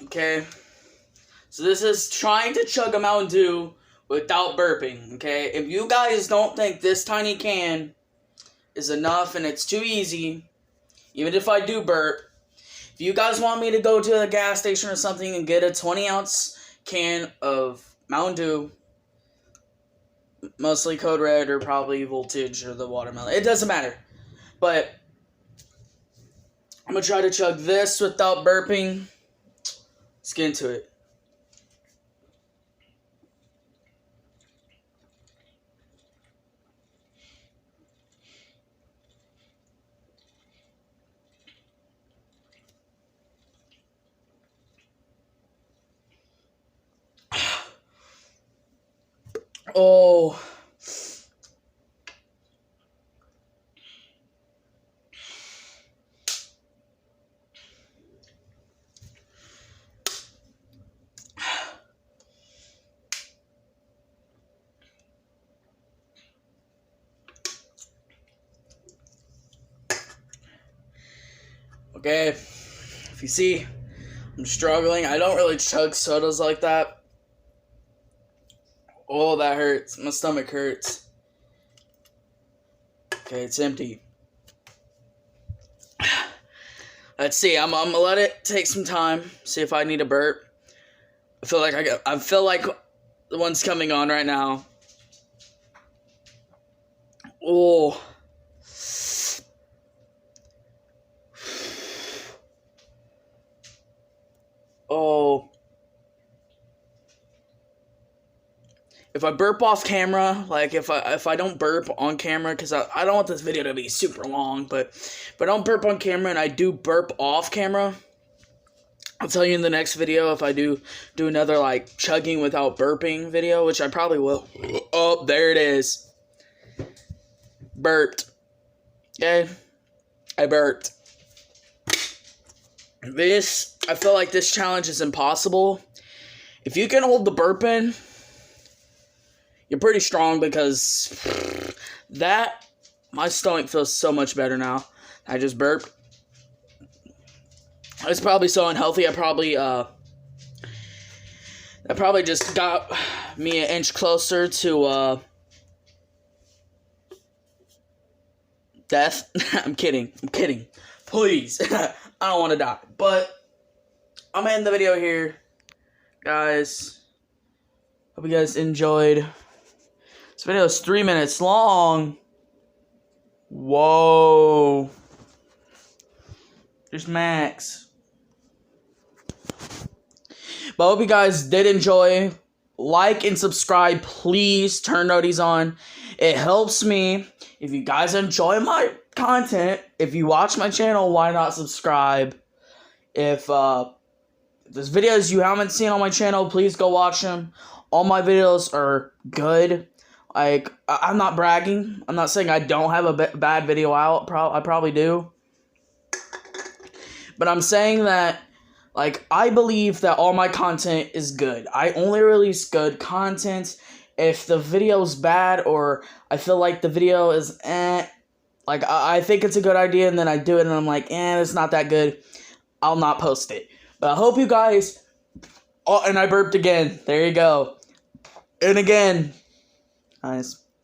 Okay? So this is trying to chug a Mountain Dew without burping, okay? If you guys don't think this tiny can is enough and it's too easy, even if I do burp, if you guys want me to go to a gas station or something and get a 20-ounce can of Mountain Dew, mostly Code Red or probably Voltage or the watermelon, it doesn't matter. But I'm going to try to chug this without burping. Let's get into it. Oh. Okay, if you see, I'm struggling. I don't really chug sodas like that. Oh, that hurts. My stomach hurts. Okay, it's empty. Let's see. I'm gonna let it take some time. See if I need a burp. I feel like the one's coming on right now. Oh. Oh. If I burp off camera, like if I don't burp on camera, because I don't want this video to be super long, but if I don't burp on camera and I do burp off camera, I'll tell you in the next video if I do another like chugging without burping video, which I probably will. Oh, there it is. Burped. Okay? I burped. I feel like this challenge is impossible. If you can hold the burp in, you're pretty strong, because my stomach feels so much better now. I just burped. It's probably so unhealthy. I probably just got me an inch closer to death. I'm kidding. Please. I don't want to die. But I'm gonna end the video here, guys. Hope you guys enjoyed. This video is 3 minutes long. Whoa. There's Max. But I hope you guys did enjoy. Like and subscribe. Please turn noties on. It helps me. If you guys enjoy my content, if you watch my channel, why not subscribe? If there's videos you haven't seen on my channel, please go watch them. All my videos are good. Like, I'm not bragging. I'm not saying I don't have a bad video out. I probably do. But I'm saying that, like, I believe that all my content is good. I only release good content. If the video's bad or I feel like the video is like, I think it's a good idea and then I do it and I'm like, it's not that good, I'll not post it. But I hope you guys... Oh, and I burped again. There you go. And again...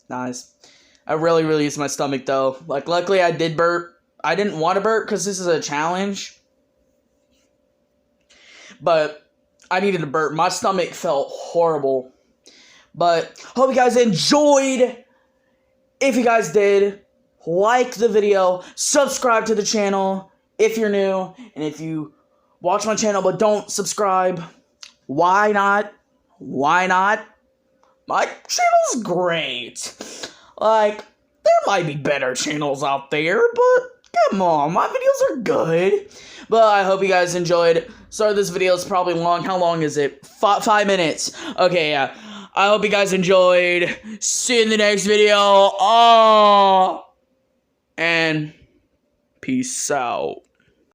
Nice. I really released my stomach, though. Like, luckily I did burp. I didn't want to burp because this is a challenge. But I needed to burp. My stomach felt horrible. But hope you guys enjoyed. If you guys did, like the video. Subscribe to the channel if you're new. And if you watch my channel but don't subscribe, why not? My channel's great. Like, there might be better channels out there, but come on, my videos are good. But I hope you guys enjoyed. Sorry, this video is probably long. How long is it? 5 minutes. Okay, yeah. I hope you guys enjoyed. See you in the next video. And peace out.